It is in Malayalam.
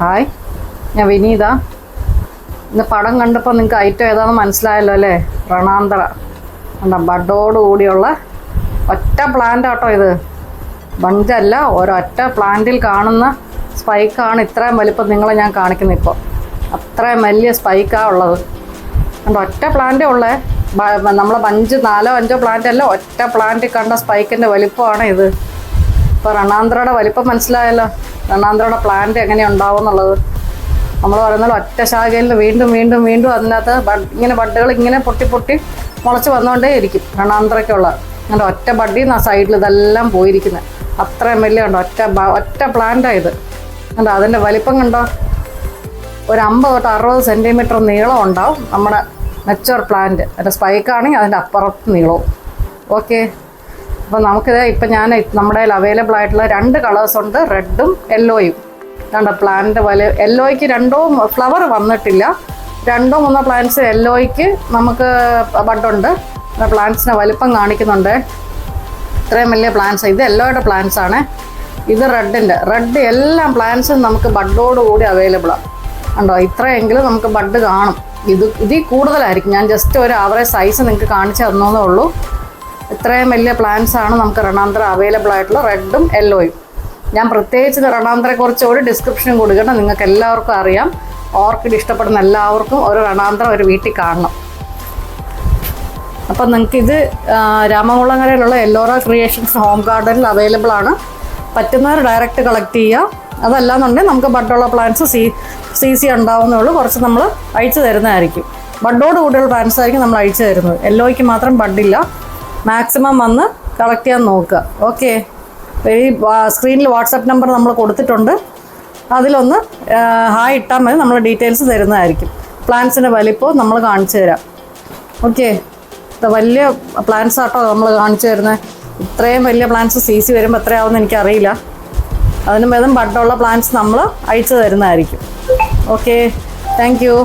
ഹായ്, ഞാൻ വിനീത. ഇന്ന് പടം കണ്ടപ്പോൾ നിങ്ങൾക്ക് ഐറ്റം ഏതാണെന്ന് മനസ്സിലായല്ലോ അല്ലേ? രണാന്തര എന്താ ബഡോട് കൂടിയുള്ള ഒറ്റ പ്ലാന്റ് ആട്ടോ ഇത്. ബഞ്ചല്ല, ഒരൊറ്റ പ്ലാന്റിൽ കാണുന്ന സ്പൈക്കാണ് ഇത്രയും വലിപ്പം നിങ്ങളെ ഞാൻ കാണിക്കുന്നത്. ഇപ്പോൾ അത്രയും വലിയ സ്പൈക്കാണ് ഉള്ളത്. കണ്ടോ, ഒറ്റ പ്ലാന്റേ ഉള്ളേ. നമ്മളെ ബഞ്ച് 4-5 പ്ലാന്റ് അല്ല, ഒറ്റ പ്ലാന്റിൽ കണ്ട സ്പൈക്കിൻ്റെ വലിപ്പമാണ് ഇത്. ഇപ്പോൾ രണാന്തരയുടെ വലിപ്പം മനസ്സിലായല്ലോ. രണാന്തരയുടെ പ്ലാന്റ് എങ്ങനെ ഉണ്ടാവും എന്നുള്ളത്. നമ്മൾ പറയുന്നത് ഒറ്റ ശാഖയിൽ വീണ്ടും വീണ്ടും വീണ്ടും അതിനകത്ത് ഇങ്ങനെ ബഡ്ഡുകൾ ഇങ്ങനെ പൊട്ടി പൊട്ടി മുളച്ച് വന്നുകൊണ്ടേ ഇരിക്കും രണാന്തരയ്ക്കുള്ള. അങ്ങനെ ഒറ്റ ബഡ്ഡിൽ നിന്ന് ആ സൈഡിൽ ഇതെല്ലാം പോയിരിക്കുന്നത്. അത്രയും വലിയ കണ്ടോ, ഒറ്റ പ്ലാന്റാണ് ഇത്. കണ്ടോ അതിൻ്റെ വലിപ്പം കണ്ടോ, ഒരു 50-60 സെൻറ്റിമീറ്റർ നീളം ഉണ്ടാവും നമ്മുടെ മെച്ചുവർ പ്ലാന്റ്. അതിൻ്റെ സ്പൈക്കാണെങ്കിൽ അതിൻ്റെ അപ്പുറത്ത് നീളവും. ഓക്കെ, അപ്പോൾ നമുക്കിത് ഇപ്പം ഞാൻ നമ്മുടെ അവൈലബിൾ ആയിട്ടുള്ള 2 കളേഴ്സ് ഉണ്ട്, റെഡും യെല്ലോയും. കണ്ടോ പ്ലാന്റ് യെല്ലോയ്ക്ക് 2 ഫ്ലവർ വന്നിട്ടില്ല. 2-3 പ്ലാന്റ്സ് യെല്ലോയ്ക്ക് നമുക്ക് ബഡുണ്ട്. പ്ലാന്റ്സിൻ്റെ വലിപ്പം കാണിക്കുന്നുണ്ട്. ഇത്രയും വലിയ പ്ലാന്റ്സ്. ഇത് യെല്ലോയുടെ പ്ലാന്റ്സ് ആണ്. ഇത് റെഡ് എല്ലാ പ്ലാന്റ്സും നമുക്ക് ബഡോടുകൂടി അവൈലബിളാണ്. കണ്ടോ, ഇത്രയെങ്കിലും നമുക്ക് ബഡ് കാണും. ഇതിൽ കൂടുതലായിരിക്കും. ഞാൻ ജസ്റ്റ് ഒരു ആവറേജ് സൈസ് നിങ്ങൾക്ക് കാണിച്ചു തന്നേ ഉള്ളൂ. ഇത്രയും വലിയ പ്ലാന്റ്സ് ആണ് നമുക്ക് രണാന്തര അവൈലബിൾ ആയിട്ടുള്ള റെഡും യെല്ലോയും. ഞാൻ പ്രത്യേകിച്ച് രണാന്തരയെക്കുറിച്ച് ഒരു ഡിസ്ക്രിപ്ഷൻ കൊടുക്കണം. നിങ്ങൾക്ക് എല്ലാവർക്കും അറിയാം, ഓർക്കിഡ് ഇഷ്ടപ്പെടുന്ന എല്ലാവർക്കും ഒരു രണാന്തരം ഒരു വീട്ടിൽ കാണണം. അപ്പം നിങ്ങൾക്കിത് രാമകുളങ്ങരയിലുള്ള എല്ലോറ ക്രിയേഷൻസ് ഹോം ഗാർഡനിൽ അവൈലബിൾ ആണ്. പറ്റുന്നവർ ഡയറക്റ്റ് കളക്ട് ചെയ്യുക. അതല്ലാന്നുണ്ടെങ്കിൽ നമുക്ക് ബഡുള്ള പ്ലാന്റ്സ് സി ഉണ്ടാവുന്നേ ഉള്ളൂ. കുറച്ച് നമ്മൾ അയച്ചു തരുന്നതായിരിക്കും. ബഡോട് കൂടിയുള്ള പ്ലാന്റ്സ് ആയിരിക്കും നമ്മൾ അയച്ചു തരുന്നത്. യെല്ലോയ്ക്ക് മാത്രം ബഡില്ല. മാക്സിമം വന്ന് കളക്ട് ചെയ്യാൻ നോക്കുക. ഓക്കെ, ഈ സ്ക്രീനിൽ വാട്സാപ്പ് നമ്പർ നമ്മൾ കൊടുത്തിട്ടുണ്ട്. അതിലൊന്ന് ഹായ് ഇട്ടാൽ മതി. നമ്മൾ ഡീറ്റെയിൽസ് തരുന്നതായിരിക്കും. പ്ലാന്റ്സിൻ്റെ വലിപ്പവും നമ്മൾ കാണിച്ചു തരാം. ഓക്കെ, വലിയ പ്ലാന്റ്സ് ആട്ടോ നമ്മൾ കാണിച്ചു തരുന്നത്. ഇത്രയും വലിയ പ്ലാന്റ്സ് സി വരുമ്പോൾ എത്രയാവുമെന്ന് എനിക്കറിയില്ല. അതിന് ഭേദം ബഡുള്ള പ്ലാന്റ്സ് നമ്മൾ അയച്ചു തരുന്നതായിരിക്കും. Okay, thank you.